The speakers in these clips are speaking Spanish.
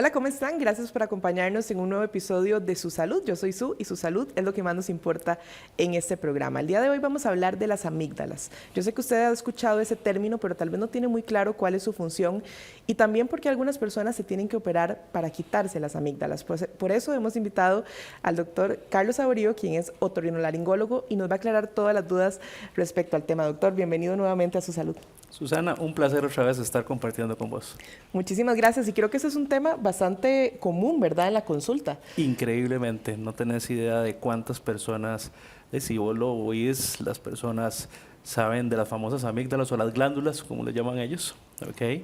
Hola, ¿cómo están? Gracias por acompañarnos en un nuevo episodio de Su Salud. Yo soy Su y su salud es lo que más nos importa en este programa. El día de hoy vamos a hablar de las amígdalas. Yo sé que usted ha escuchado ese término, pero tal vez no tiene muy claro cuál es su función y también porque algunas personas se tienen que operar para quitarse las amígdalas. Por eso hemos invitado al doctor Carlos Saborío, quien es otorrinolaringólogo y nos va a aclarar todas las dudas respecto al tema. Doctor, bienvenido nuevamente a Su Salud. Susana, un placer otra vez estar compartiendo con vos. Muchísimas gracias y creo que ese es un tema bastante común, ¿verdad?, en la consulta. Increíblemente, no tenés idea de cuántas personas, si vos lo oís, las personas saben de las famosas amígdalas o las glándulas, como le llaman ellos, ¿ok?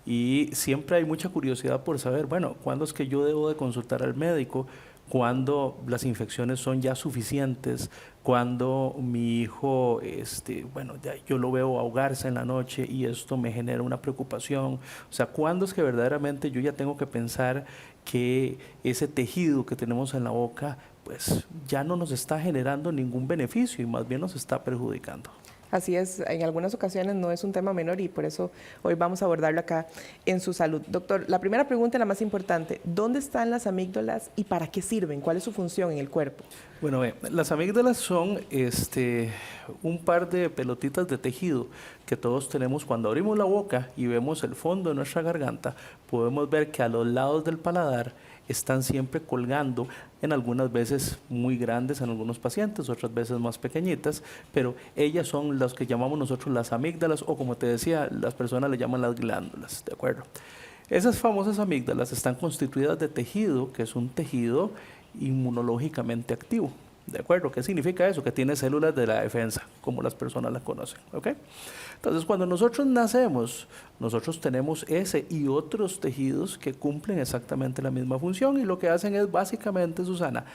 Y siempre hay mucha curiosidad por saber, bueno, ¿cuándo es que yo debo de consultar al médico? ¿Cuándo las infecciones son ya suficientes? Cuando mi hijo, bueno, ya yo lo veo ahogarse en la noche y esto me genera una preocupación. O sea, ¿cuándo es que verdaderamente yo ya tengo que pensar que ese tejido que tenemos en la boca, pues ya no nos está generando ningún beneficio y más bien nos está perjudicando? Así es, en algunas ocasiones no es un tema menor y por eso hoy vamos a abordarlo acá en Su Salud. Doctor, la primera pregunta, la más importante, ¿dónde están las amígdalas y para qué sirven? ¿Cuál es su función en el cuerpo? Bueno, las amígdalas son un par de pelotitas de tejido que todos tenemos cuando abrimos la boca y vemos el fondo de nuestra garganta. Podemos ver que a los lados del paladar están siempre colgando, en algunas veces muy grandes en algunos pacientes, otras veces más pequeñitas, pero ellas son las que llamamos nosotros las amígdalas o, como te decía, las personas le llaman las glándulas, ¿de acuerdo? Esas famosas amígdalas están constituidas de tejido, que es un tejido inmunológicamente activo. ¿De acuerdo? ¿Qué significa eso? Que tiene células de la defensa, como las personas la conocen. ¿Ok? Entonces, cuando nosotros nacemos, nosotros tenemos ese y otros tejidos que cumplen exactamente la misma función y lo que hacen es básicamente, Susana,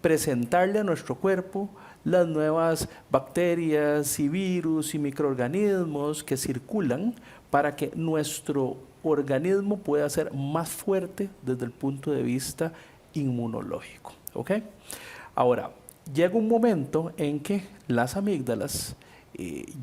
presentarle a nuestro cuerpo las nuevas bacterias y virus y microorganismos que circulan para que nuestro organismo pueda ser más fuerte desde el punto de vista inmunológico. ¿Ok? Ahora, llega un momento en que las amígdalas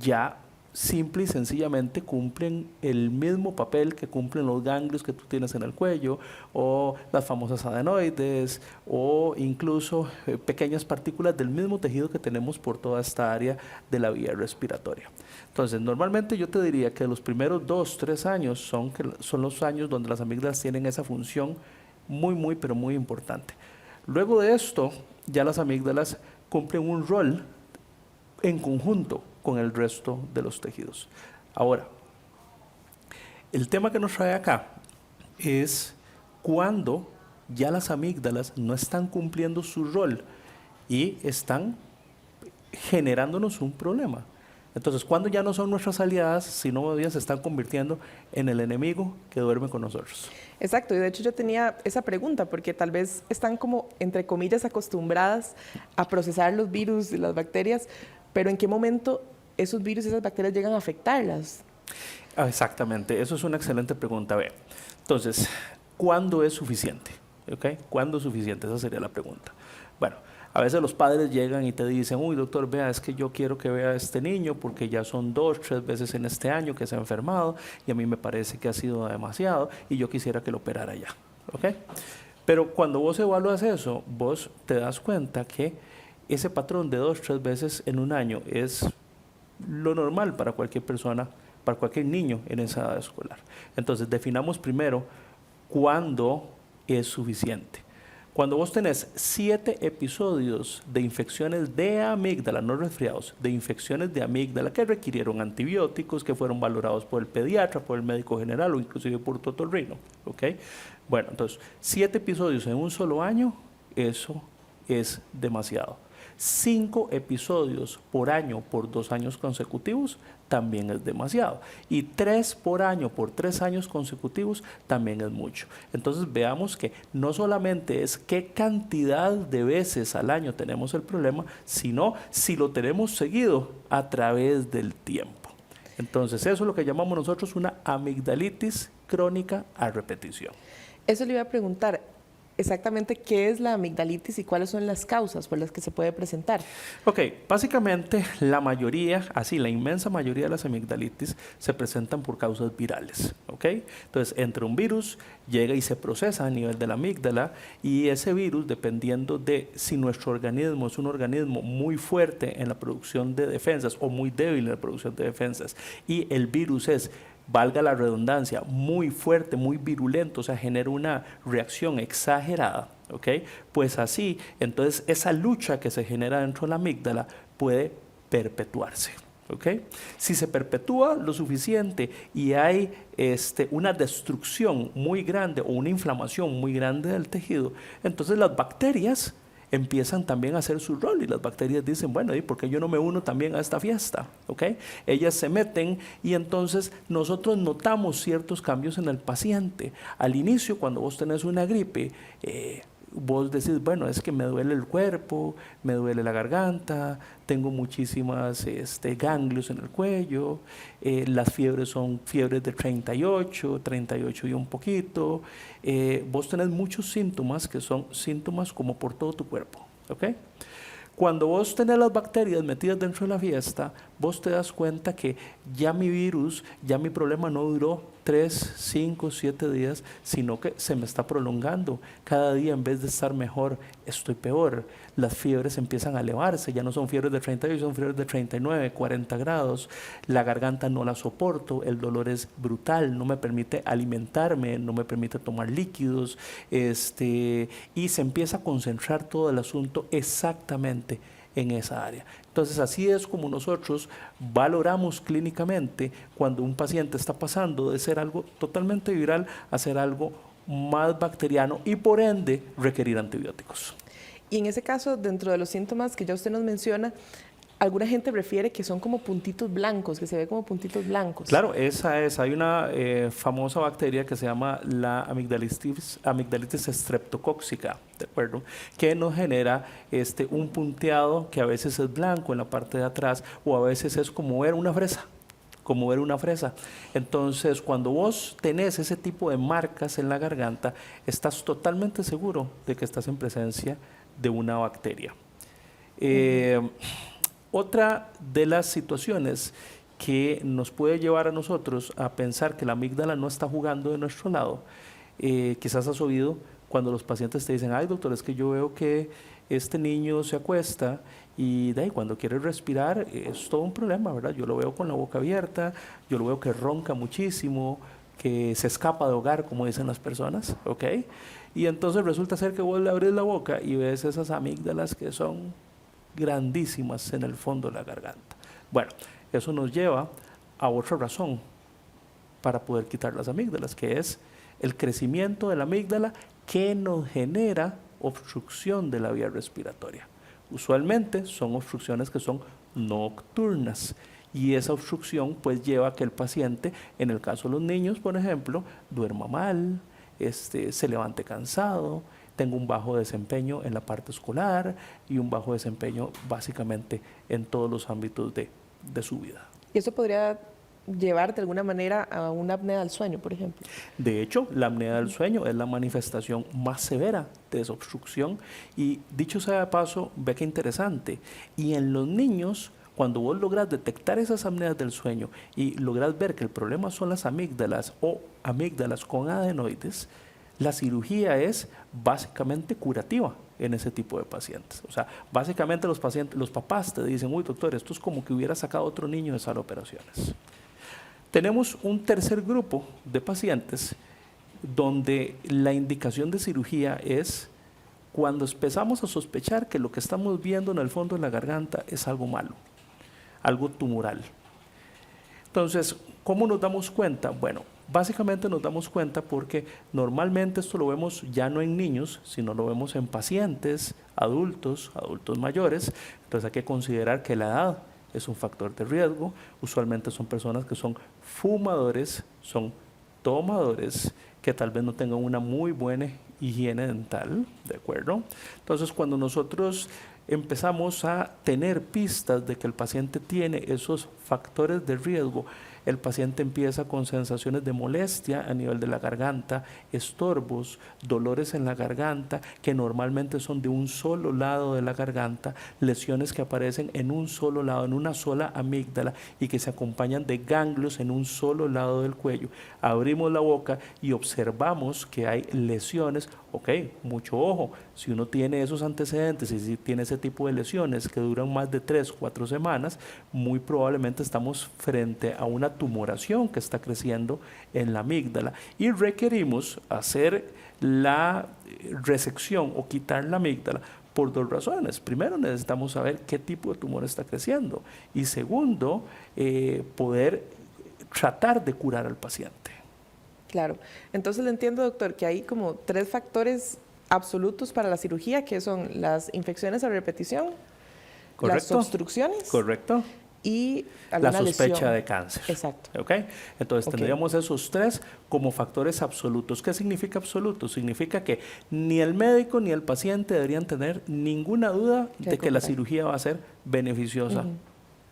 ya simple y sencillamente cumplen el mismo papel que cumplen los ganglios que tú tienes en el cuello o las famosas adenoides o incluso pequeñas partículas del mismo tejido que tenemos por toda esta área de la vía respiratoria. Entonces, normalmente yo te diría que los primeros 2, 3 años son los años donde las amígdalas tienen esa función pero muy importante. Luego de esto, ya las amígdalas cumplen un rol en conjunto con el resto de los tejidos. Ahora, el tema que nos trae acá es cuando ya las amígdalas no están cumpliendo su rol y están generándonos un problema. Entonces, cuando ya no son nuestras aliadas, sino más bien se están convirtiendo en el enemigo que duerme con nosotros. Exacto, y de hecho yo tenía esa pregunta porque tal vez están como, entre comillas, acostumbradas a procesar los virus y las bacterias, pero ¿en qué momento esos virus y esas bacterias llegan a afectarlas? Exactamente, eso es una excelente pregunta. Ve. Entonces, ¿cuándo es suficiente? ¿Okay? ¿Cuándo es suficiente? Esa sería la pregunta. Bueno, a veces los padres llegan y te dicen, uy, doctor, vea, es que yo quiero que vea a este niño porque ya son 2, 3 veces en este año que se ha enfermado y a mí me parece que ha sido demasiado y yo quisiera que lo operara ya. ¿Ok? Pero cuando vos evalúas eso, vos te das cuenta que ese patrón de 2, 3 veces en un año es lo normal para cualquier persona, para cualquier niño en esa edad escolar. Entonces, definamos primero cuándo es suficiente. Cuando vos tenés 7 episodios de infecciones de amígdala, no resfriados, de infecciones de amígdala que requirieron antibióticos, que fueron valorados por el pediatra, por el médico general o inclusive por tu otorrino, ¿ok? Bueno, entonces, 7 episodios en un solo año, eso es demasiado. 5 episodios por año por 2 años consecutivos también es demasiado. Y 3 por año por 3 años consecutivos también es mucho. Entonces veamos que no solamente es qué cantidad de veces al año tenemos el problema, sino si lo tenemos seguido a través del tiempo. Entonces eso es lo que llamamos nosotros una amigdalitis crónica a repetición. Eso le iba a preguntar. exactamente qué es la amigdalitis y cuáles son las causas por las que se puede presentar. Ok, básicamente la mayoría, así la inmensa mayoría de las amigdalitis se presentan por causas virales, ¿ok? Entonces entra un virus, llega y se procesa a nivel de la amígdala y ese virus, dependiendo de si nuestro organismo es un organismo muy fuerte en la producción de defensas o muy débil en la producción de defensas y el virus es, valga la redundancia, muy fuerte, muy virulento, o sea, genera una reacción exagerada, ¿ok? Pues así, entonces esa lucha que se genera dentro de la amígdala puede perpetuarse, ¿ok? Si se perpetúa lo suficiente y hay una destrucción muy grande o una inflamación muy grande del tejido, entonces las bacterias empiezan también a hacer su rol y las bacterias dicen, bueno, ¿y por qué yo no me uno también a esta fiesta? ¿Ok? Ellas se meten y entonces nosotros notamos ciertos cambios en el paciente. Al inicio, cuando vos tenés una gripe, vos decís, bueno, es que me duele el cuerpo, me duele la garganta, tengo muchísimas ganglios en el cuello, las fiebres son fiebres de 38, 38 y un poquito. Vos tenés muchos síntomas que son síntomas como por todo tu cuerpo, ¿ok? Cuando vos tenés las bacterias metidas dentro de la fiesta, vos te das cuenta que ya mi virus, ya mi problema no duró 3, 5, 7 días, sino que se me está prolongando. Cada día en vez de estar mejor, estoy peor. Las fiebres empiezan a elevarse, ya no son fiebres de 38, son fiebres de 39, 40 grados. La garganta no la soporto, el dolor es brutal, no me permite alimentarme, no me permite tomar líquidos, y se empieza a concentrar todo el asunto exactamente en esa área. Entonces así es como nosotros valoramos clínicamente cuando un paciente está pasando de ser algo totalmente viral a ser algo más bacteriano y por ende requerir antibióticos. Y en ese caso, dentro de los síntomas que ya usted nos menciona, alguna gente refiere que son como puntitos blancos, que se ve como puntitos blancos. Claro, esa es. Hay una famosa bacteria que se llama la amigdalitis streptocóxica, ¿de acuerdo? Que nos genera un punteado que a veces es blanco en la parte de atrás o a veces es como ver una fresa. Entonces, cuando vos tenés ese tipo de marcas en la garganta, estás totalmente seguro de que estás en presencia de una bacteria. Otra de las situaciones que nos puede llevar a nosotros a pensar que la amígdala no está jugando de nuestro lado, quizás has oído cuando los pacientes te dicen, ay doctor, es que yo veo que este niño se acuesta y de ahí, cuando quiere respirar es todo un problema, ¿verdad? Yo lo veo con la boca abierta, yo lo veo que ronca muchísimo, que se escapa de hogar, como dicen las personas, ¿ok? Y entonces resulta ser que vos le abrís la boca y ves esas amígdalas que son grandísimas en el fondo de la garganta. Bueno, eso nos lleva a otra razón para poder quitar las amígdalas, que es el crecimiento de la amígdala que nos genera obstrucción de la vía respiratoria. Usualmente son obstrucciones que son nocturnas y esa obstrucción pues lleva a que el paciente, en el caso de los niños, por ejemplo, duerma mal, se levante cansado, tenga un bajo desempeño en la parte escolar y un bajo desempeño básicamente en todos los ámbitos de su vida. ¿Y eso podría llevar de alguna manera a una apnea del sueño, por ejemplo? De hecho, la apnea del sueño es la manifestación más severa de esa obstrucción y dicho sea de paso, ve qué interesante. Y en los niños, cuando vos logras detectar esas apneas del sueño y logras ver que el problema son las amígdalas o amígdalas con adenoides, la cirugía es básicamente curativa en ese tipo de pacientes. O sea, básicamente los papás te dicen, uy doctor, esto es como que hubiera sacado otro niño de sala de operaciones. Tenemos un tercer grupo de pacientes donde la indicación de cirugía es cuando empezamos a sospechar que lo que estamos viendo en el fondo de la garganta es algo malo, algo tumoral. Entonces, ¿cómo nos damos cuenta? Bueno, básicamente nos damos cuenta porque normalmente esto lo vemos ya no en niños, sino lo vemos en pacientes, adultos mayores. Entonces hay que considerar que la edad es un factor de riesgo. Usualmente son personas que son fumadores, son tomadores, que tal vez no tengan una muy buena higiene dental, ¿de acuerdo? Entonces cuando nosotros empezamos a tener pistas de que el paciente tiene esos factores de riesgo, el paciente empieza con sensaciones de molestia a nivel de la garganta, estorbos, dolores en la garganta, que normalmente son de un solo lado de la garganta, lesiones que aparecen en un solo lado, en una sola amígdala, y que se acompañan de ganglios en un solo lado del cuello. Abrimos la boca y observamos que hay lesiones. Ok, mucho ojo, si uno tiene esos antecedentes y si tiene ese tipo de lesiones que duran más de 3 o 4 semanas, muy probablemente estamos frente a una tumoración que está creciendo en la amígdala y requerimos hacer la resección o quitar la amígdala por 2 razones. Primero, necesitamos saber qué tipo de tumor está creciendo y segundo, poder tratar de curar al paciente. Claro. Entonces le entiendo, doctor, que hay como 3 factores absolutos para la cirugía, que son las infecciones a repetición, las ¿Correcto? obstrucciones Correcto. y La alguna sospecha lesión. de cáncer. Exacto. ¿Ok? Entonces tendríamos esos 3 como factores absolutos. ¿Qué significa absoluto? Significa que ni el médico ni el paciente deberían tener ninguna duda de que la cirugía va a ser beneficiosa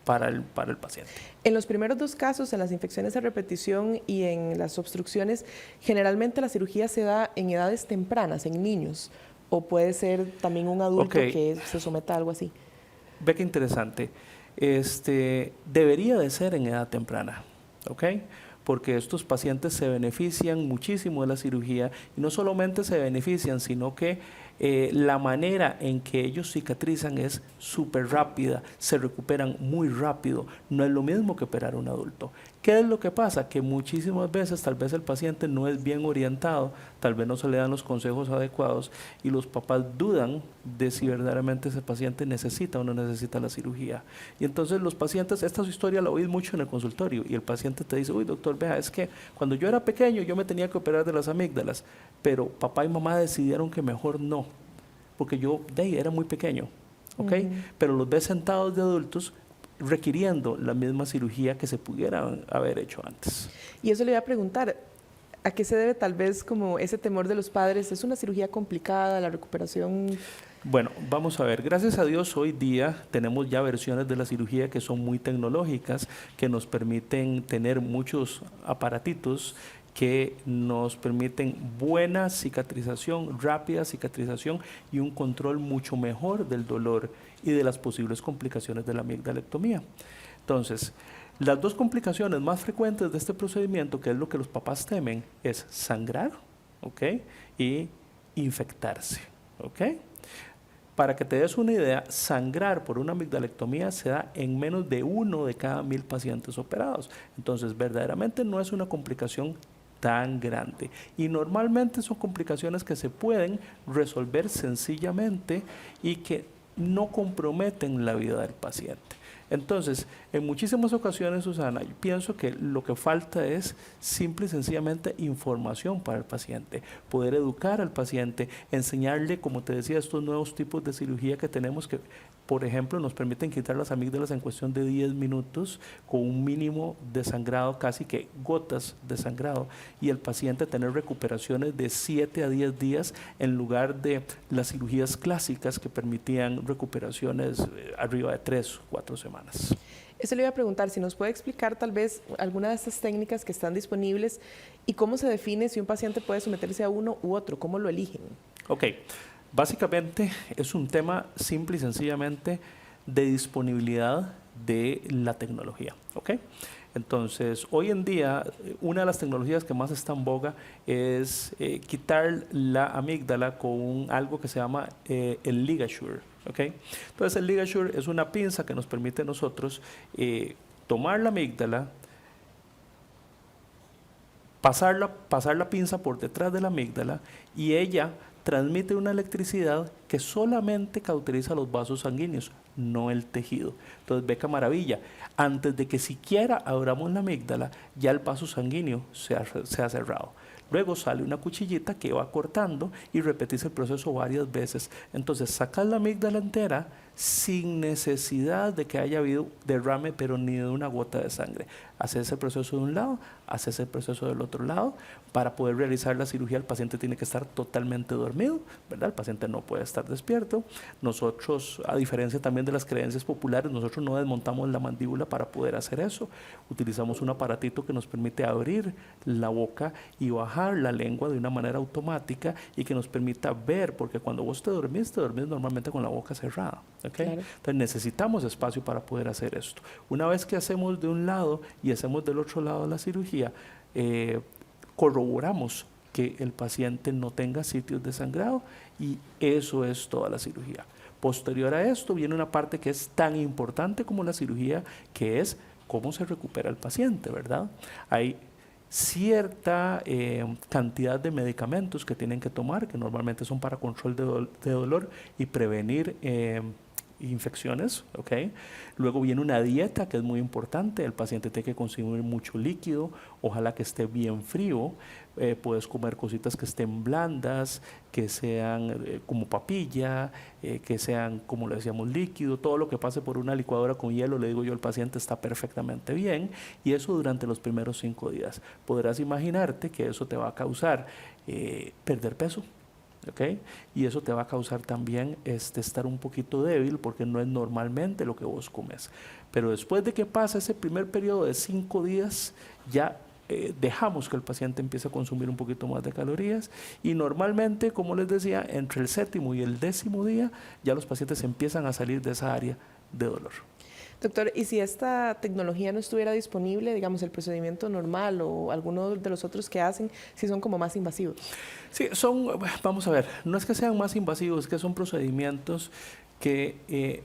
para el paciente. En los primeros 2 casos, en las infecciones a repetición y en las obstrucciones, generalmente la cirugía se da en edades tempranas, en niños, o puede ser también un adulto que se someta a algo así. Ve qué interesante. Debería de ser en edad temprana, ¿ok? Porque estos pacientes se benefician muchísimo de la cirugía y no solamente se benefician, sino que la manera en que ellos cicatrizan es súper rápida, se recuperan muy rápido, no es lo mismo que operar a un adulto. ¿Qué es lo que pasa? Que muchísimas veces tal vez el paciente no es bien orientado, tal vez no se le dan los consejos adecuados y los papás dudan de si verdaderamente ese paciente necesita o no necesita la cirugía. Y entonces los pacientes, esta historia la oís mucho en el consultorio y el paciente te dice, uy doctor, vea, es que cuando yo era pequeño yo me tenía que operar de las amígdalas, pero papá y mamá decidieron que mejor no, porque yo era muy pequeño, ¿ok? Pero los ves sentados de adultos requiriendo la misma cirugía que se pudiera haber hecho antes. Y eso le iba a preguntar, ¿a qué se debe tal vez como ese temor de los padres? ¿Es una cirugía complicada, la recuperación? Bueno, vamos a ver, gracias a Dios hoy día tenemos ya versiones de la cirugía que son muy tecnológicas, que nos permiten tener muchos aparatitos que nos permiten buena cicatrización, rápida cicatrización y un control mucho mejor del dolor y de las posibles complicaciones de la amigdalectomía. Entonces, las 2 complicaciones más frecuentes de este procedimiento, que es lo que los papás temen, es sangrar, ¿ok? Y infectarse, ¿ok? Para que te des una idea, sangrar por una amigdalectomía se da en menos de 1 de cada 1000 pacientes operados. Entonces, verdaderamente no es una complicación tan grande. Y normalmente son complicaciones que se pueden resolver sencillamente y que no comprometen la vida del paciente. Entonces, en muchísimas ocasiones, Susana, yo pienso que lo que falta es simple y sencillamente información para el paciente, poder educar al paciente, enseñarle, como te decía, estos nuevos tipos de cirugía que tenemos que, por ejemplo, nos permiten quitar las amígdalas en cuestión de 10 minutos con un mínimo de sangrado, casi que gotas de sangrado, y el paciente tener recuperaciones de 7 a 10 días en lugar de las cirugías clásicas que permitían recuperaciones arriba de 3 o 4 semanas. Eso le iba a preguntar, si nos puede explicar tal vez alguna de estas técnicas que están disponibles y cómo se define si un paciente puede someterse a uno u otro, cómo lo eligen. Ok. Básicamente es un tema simple y sencillamente de disponibilidad de la tecnología, ¿ok? Entonces, hoy en día, una de las tecnologías que más está en boga es quitar la amígdala con algo que se llama el LigaSure, ¿ok? Entonces, el LigaSure es una pinza que nos permite a nosotros tomar la amígdala, pasar la pinza por detrás de la amígdala y ella transmite una electricidad que solamente cauteriza los vasos sanguíneos, no el tejido. Entonces, ve qué maravilla. Antes de que siquiera abramos la amígdala, ya el vaso sanguíneo se ha cerrado. Luego sale una cuchillita que va cortando y repetís el proceso varias veces. Entonces, sacas la amígdala entera, sin necesidad de que haya habido derrame, pero ni de una gota de sangre. Haces el proceso de un lado, haces el proceso del otro lado. Para poder realizar la cirugía, el paciente tiene que estar totalmente dormido, ¿verdad? El paciente no puede estar despierto. Nosotros, a diferencia también de las creencias populares, nosotros no desmontamos la mandíbula para poder hacer eso. Utilizamos un aparatito que nos permite abrir la boca y bajar la lengua de una manera automática y que nos permita ver, porque cuando vos te dormís normalmente con la boca cerrada, ¿ok? Claro. Entonces necesitamos espacio para poder hacer esto. Una vez que hacemos de un lado y hacemos del otro lado la cirugía, corroboramos que el paciente no tenga sitios de sangrado y eso es toda la cirugía. Posterior a esto viene una parte que es tan importante como la cirugía, que es cómo se recupera el paciente, ¿verdad? Hay cierta cantidad de medicamentos que tienen que tomar, que normalmente son para control de dolor y prevenir infecciones, ¿ok? Luego viene una dieta que es muy importante, el paciente tiene que consumir mucho líquido, ojalá que esté bien frío, puedes comer cositas que estén blandas, que sean como papilla, que sean, como le decíamos, líquido, todo lo que pase por una licuadora con hielo, le digo yo al paciente, está perfectamente bien, y eso durante los primeros 5 días. Podrás imaginarte que eso te va a causar perder peso, ¿okay? Y eso te va a causar también estar un poquito débil porque no es normalmente lo que vos comes. Pero después de que pasa ese primer periodo de 5 días, ya dejamos que el paciente empiece a consumir un poquito más de calorías y normalmente, como les decía, entre el 7º y el 10º día ya los pacientes empiezan a salir de esa área de dolor. Doctor, ¿y si esta tecnología no estuviera disponible, digamos, el procedimiento normal o alguno de los otros que hacen, si son como más invasivos? Sí, vamos a ver, no es que sean más invasivos, es que son procedimientos que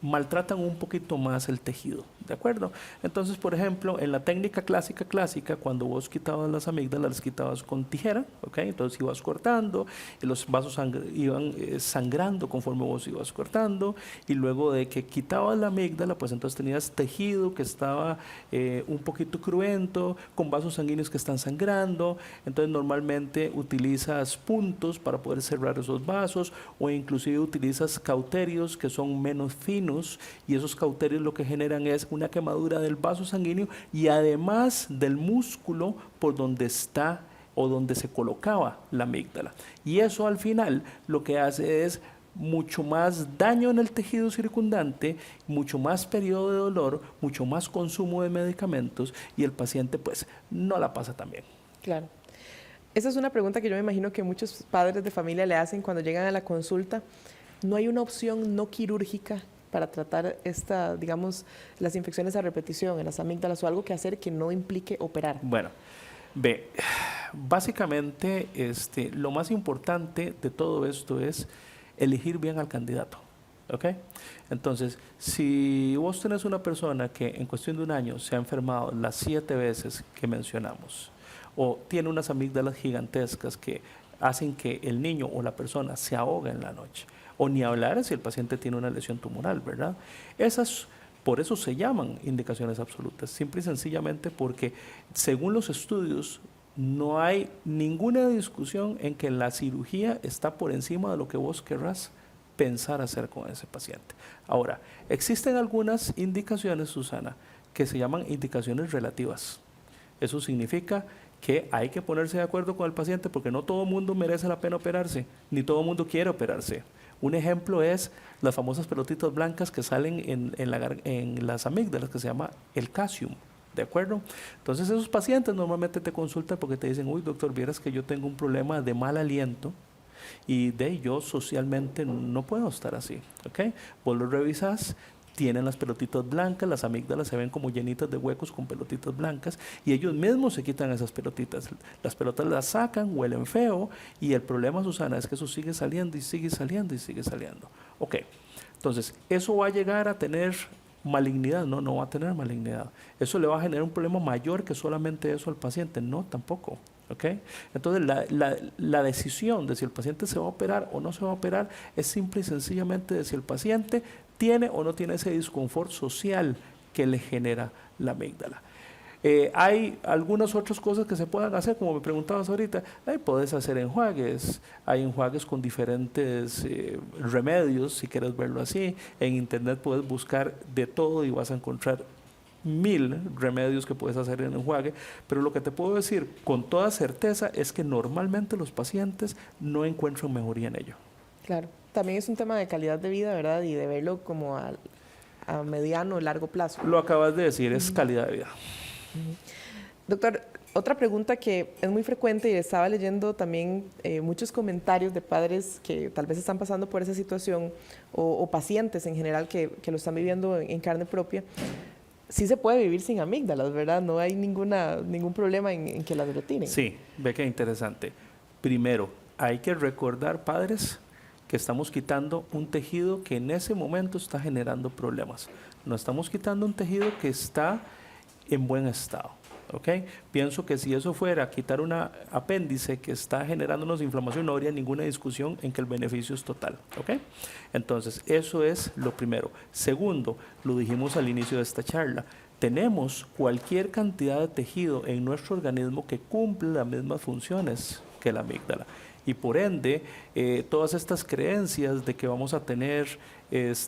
maltratan un poquito más el tejido, ¿de acuerdo? Entonces, por ejemplo, en la técnica clásica, cuando vos quitabas las amígdalas, las quitabas con tijera, ¿ok? Entonces ibas cortando y los vasos iban sangrando conforme vos ibas cortando, y luego de que quitabas la amígdala, pues entonces tenías tejido que estaba un poquito cruento, con vasos sanguíneos que están sangrando. Entonces normalmente utilizas puntos para poder cerrar esos vasos, o inclusive utilizas cauterios que son menos finos, y esos cauterios lo que generan es una quemadura del vaso sanguíneo y además del músculo por donde está o donde se colocaba la amígdala. Y eso al final lo que hace es mucho más daño en el tejido circundante, mucho más periodo de dolor, mucho más consumo de medicamentos, y el paciente pues no la pasa tan bien. Claro. Esa es una pregunta que yo me imagino que muchos padres de familia le hacen cuando llegan a la consulta. ¿No hay una opción no quirúrgica para tratar digamos, las infecciones a repetición en las amígdalas, o algo que hacer que no implique operar? Bueno, básicamente lo más importante de todo esto es elegir bien al candidato, ¿ok? Entonces, si vos tenés una persona que en cuestión de un año se ha enfermado las 7 veces que mencionamos, o tiene unas amígdalas gigantescas que hacen que el niño o la persona se ahogue en la noche, o ni hablar si el paciente tiene una lesión tumoral, ¿verdad? Por eso se llaman indicaciones absolutas, simple y sencillamente porque según los estudios no hay ninguna discusión en que la cirugía está por encima de lo que vos querrás pensar hacer con ese paciente. Ahora, existen algunas indicaciones, Susana, que se llaman indicaciones relativas. Eso significa que hay que ponerse de acuerdo con el paciente porque no todo el mundo merece la pena operarse, ni todo el mundo quiere operarse. Un ejemplo es las famosas pelotitas blancas que salen en las amígdalas, que se llama el calcium, ¿de acuerdo? Entonces esos pacientes normalmente te consultan porque te dicen, uy doctor, vieras que yo tengo un problema de mal aliento y yo socialmente no puedo estar así, ¿ok? Vos lo revisas, tienen las pelotitas blancas, las amígdalas se ven como llenitas de huecos con pelotitas blancas, y ellos mismos se quitan esas pelotitas. Las pelotas las sacan, huelen feo, y el problema, Susana, es que eso sigue saliendo y sigue saliendo y sigue saliendo. Ok, entonces, ¿eso va a llegar a tener malignidad? No, no va a tener malignidad. ¿Eso le va a generar un problema mayor que solamente eso al paciente? No, tampoco. ¿Okay? Entonces la decisión de si el paciente se va a operar o no se va a operar es simple y sencillamente de si el paciente tiene o no tiene ese disconfort social que le genera la amígdala. Hay algunas otras cosas que se puedan hacer, como me preguntabas ahorita. Puedes hacer enjuagues, hay enjuagues con diferentes remedios, si quieres verlo así. En internet puedes buscar de todo y vas a encontrar 1000 remedios que puedes hacer en enjuague, pero lo que te puedo decir con toda certeza es que normalmente los pacientes no encuentran mejoría en ello. Claro, también es un tema de calidad de vida, ¿verdad? Y de verlo como a mediano o largo plazo. Lo acabas de decir, es calidad de vida. Doctor, otra pregunta que es muy frecuente y estaba leyendo también muchos comentarios de padres que tal vez están pasando por esa situación o pacientes en general que lo están viviendo en carne propia. Sí se puede vivir sin amígdalas, ¿verdad? No hay ningún problema en que las retiren. Sí, ve qué interesante. Primero, hay que recordar, padres, que estamos quitando un tejido que en ese momento está generando problemas. No estamos quitando un tejido que está en buen estado. ¿Ok? Pienso que si eso fuera quitar un apéndice que está generándonos inflamación, no habría ninguna discusión en que el beneficio es total. ¿Ok? Entonces, eso es lo primero. Segundo, lo dijimos al inicio de esta charla, tenemos cualquier cantidad de tejido en nuestro organismo que cumple las mismas funciones que la amígdala. Y por ende, todas estas creencias de que vamos a tener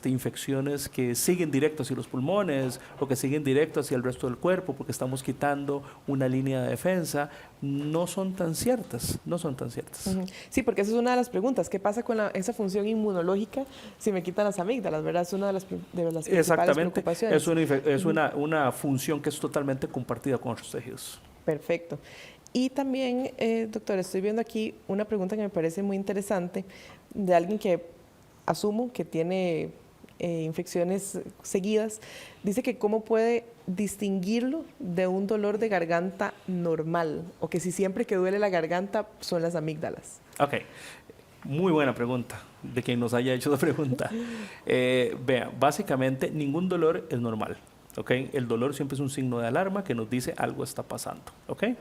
infecciones que siguen directo hacia los pulmones o que siguen directo hacia el resto del cuerpo porque estamos quitando una línea de defensa, no son tan ciertas, no son tan ciertas. Sí, porque esa es una de las preguntas. ¿Qué pasa con esa función inmunológica si me quitan las amígdalas? ¿Verdad? Es una de las principales preocupaciones. Es una función que es totalmente compartida con otros tejidos. Perfecto. Y también, doctor, estoy viendo aquí una pregunta que me parece muy interesante de alguien que asumo que tiene infecciones seguidas. Dice que cómo puede distinguirlo de un dolor de garganta normal o que si siempre que duele la garganta son las amígdalas. Ok, muy buena pregunta de quien nos haya hecho la pregunta. Vea, básicamente ningún dolor es normal. ¿Okay? El dolor siempre es un signo de alarma que nos dice algo está pasando. ¿Okay?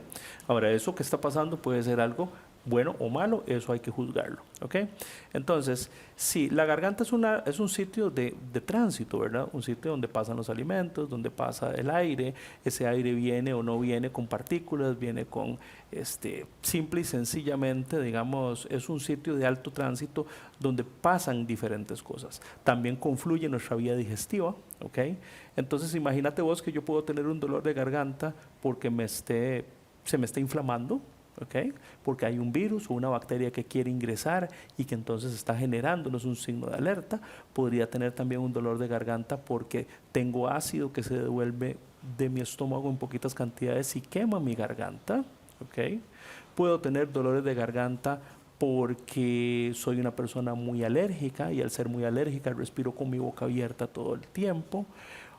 Ahora, eso que está pasando puede ser algo bueno o malo, eso hay que juzgarlo. ¿Okay? Entonces, sí, la garganta es un sitio de tránsito, ¿verdad? Un sitio donde pasan los alimentos, donde pasa el aire, ese aire viene o no viene con partículas, viene con, simple y sencillamente, digamos, es un sitio de alto tránsito donde pasan diferentes cosas. También confluye nuestra vía digestiva, ¿ok? Entonces, imagínate vos que yo puedo tener un dolor de garganta porque se me está inflamando, ¿ok? Porque hay un virus o una bacteria que quiere ingresar y que entonces está generándonos un signo de alerta. Podría tener también un dolor de garganta porque tengo ácido que se devuelve de mi estómago en poquitas cantidades y quema mi garganta, ¿ok? Puedo tener dolores de garganta porque soy una persona muy alérgica y al ser muy alérgica respiro con mi boca abierta todo el tiempo.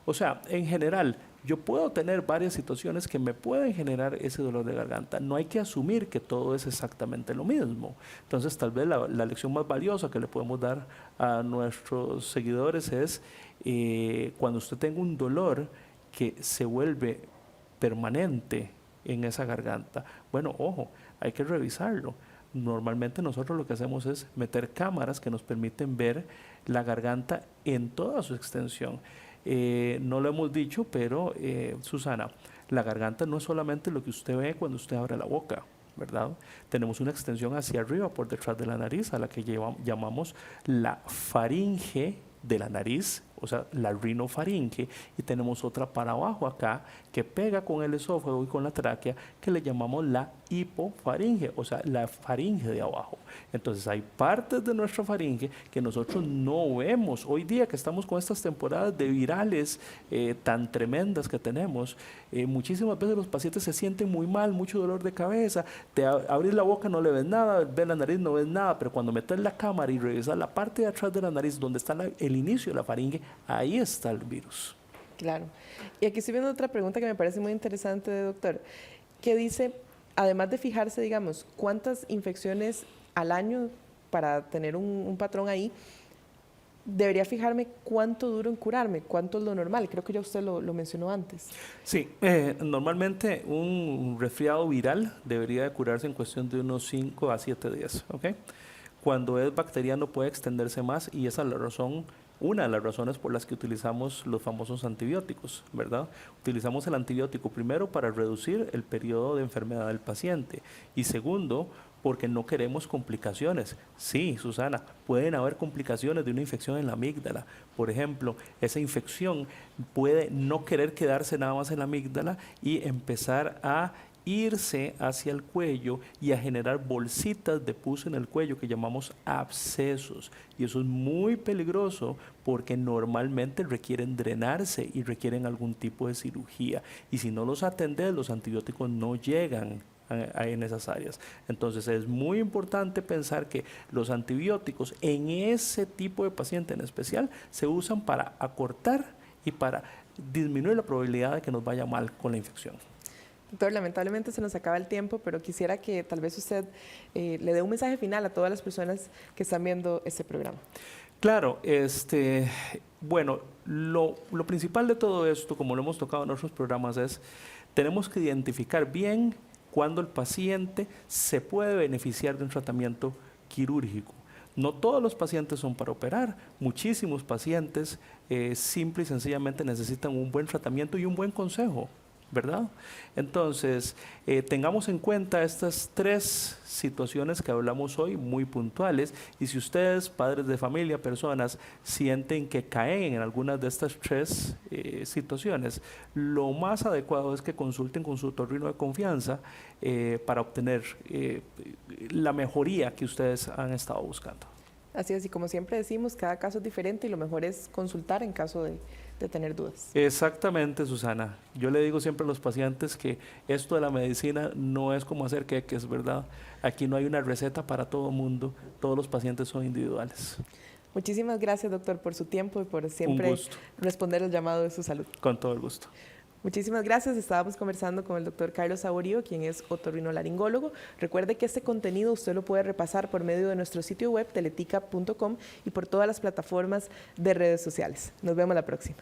O sea, en general, yo puedo tener varias situaciones que me pueden generar ese dolor de garganta. No hay que asumir que todo es exactamente lo mismo. Entonces, tal vez la lección más valiosa que le podemos dar a nuestros seguidores es cuando usted tenga un dolor que se vuelve permanente en esa garganta. Bueno, ojo, hay que revisarlo. Normalmente nosotros lo que hacemos es meter cámaras que nos permiten ver la garganta en toda su extensión. No lo hemos dicho, pero Susana, la garganta no es solamente lo que usted ve cuando usted abre la boca, ¿verdad? Tenemos una extensión hacia arriba, por detrás de la nariz, a la que llamamos la faringe de la nariz, o sea, la rinofaringe, y tenemos otra para abajo acá que pega con el esófago y con la tráquea que le llamamos la hipofaringe, o sea, la faringe de abajo. Entonces hay partes de nuestra faringe que nosotros no vemos. Hoy día que estamos con estas temporadas de virales tan tremendas que tenemos, muchísimas veces los pacientes se sienten muy mal, mucho dolor de cabeza, te abrís la boca, no le ves nada, ves la nariz, no ves nada, pero cuando metes la cámara y revisas la parte de atrás de la nariz donde está el inicio de la faringe, ahí está el virus. Claro. Y aquí estoy viendo otra pregunta que me parece muy interesante, doctor, que dice, además de fijarse, digamos, cuántas infecciones al año para tener un patrón ahí, debería fijarme cuánto duro en curarme, cuánto es lo normal. Creo que ya usted lo mencionó antes. Sí, normalmente un resfriado viral debería de curarse en cuestión de unos 5 a 7 días, ¿ok? Cuando es bacteriano puede extenderse más y esa es la razón una de las razones por las que utilizamos los famosos antibióticos, ¿verdad? Utilizamos el antibiótico primero para reducir el periodo de enfermedad del paciente y segundo, porque no queremos complicaciones. Sí, Susana, pueden haber complicaciones de una infección en la amígdala. Por ejemplo, esa infección puede no querer quedarse nada más en la amígdala y empezar a irse hacia el cuello y a generar bolsitas de pus en el cuello que llamamos abscesos. Y eso es muy peligroso porque normalmente requieren drenarse y requieren algún tipo de cirugía. Y si no los atendes, los antibióticos no llegan en esas áreas. Entonces es muy importante pensar que los antibióticos en ese tipo de paciente en especial se usan para acortar y para disminuir la probabilidad de que nos vaya mal con la infección. Doctor, lamentablemente se nos acaba el tiempo, pero quisiera que tal vez usted le dé un mensaje final a todas las personas que están viendo este programa. Claro, bueno, lo principal de todo esto, como lo hemos tocado en otros programas, es tenemos que identificar bien cuando el paciente se puede beneficiar de un tratamiento quirúrgico. No todos los pacientes son para operar, muchísimos pacientes simple y sencillamente necesitan un buen tratamiento y un buen consejo, ¿verdad? Entonces, tengamos en cuenta estas 3 situaciones que hablamos hoy, muy puntuales, y si ustedes, padres de familia, personas, sienten que caen en algunas de estas 3 situaciones, lo más adecuado es que consulten con su otorrino de confianza para obtener la mejoría que ustedes han estado buscando. Así es, y como siempre decimos, cada caso es diferente y lo mejor es consultar en caso de tener dudas. Exactamente, Susana. Yo le digo siempre a los pacientes que esto de la medicina no es como hacer queques, ¿verdad? Aquí no hay una receta para todo el mundo, todos los pacientes son individuales. Muchísimas gracias, doctor, por su tiempo y por siempre responder el llamado de su salud. Con todo el gusto. Muchísimas gracias. Estábamos conversando con el doctor Carlos Saborío, quien es otorrinolaringólogo. Recuerde que este contenido usted lo puede repasar por medio de nuestro sitio web teletica.com y por todas las plataformas de redes sociales. Nos vemos la próxima.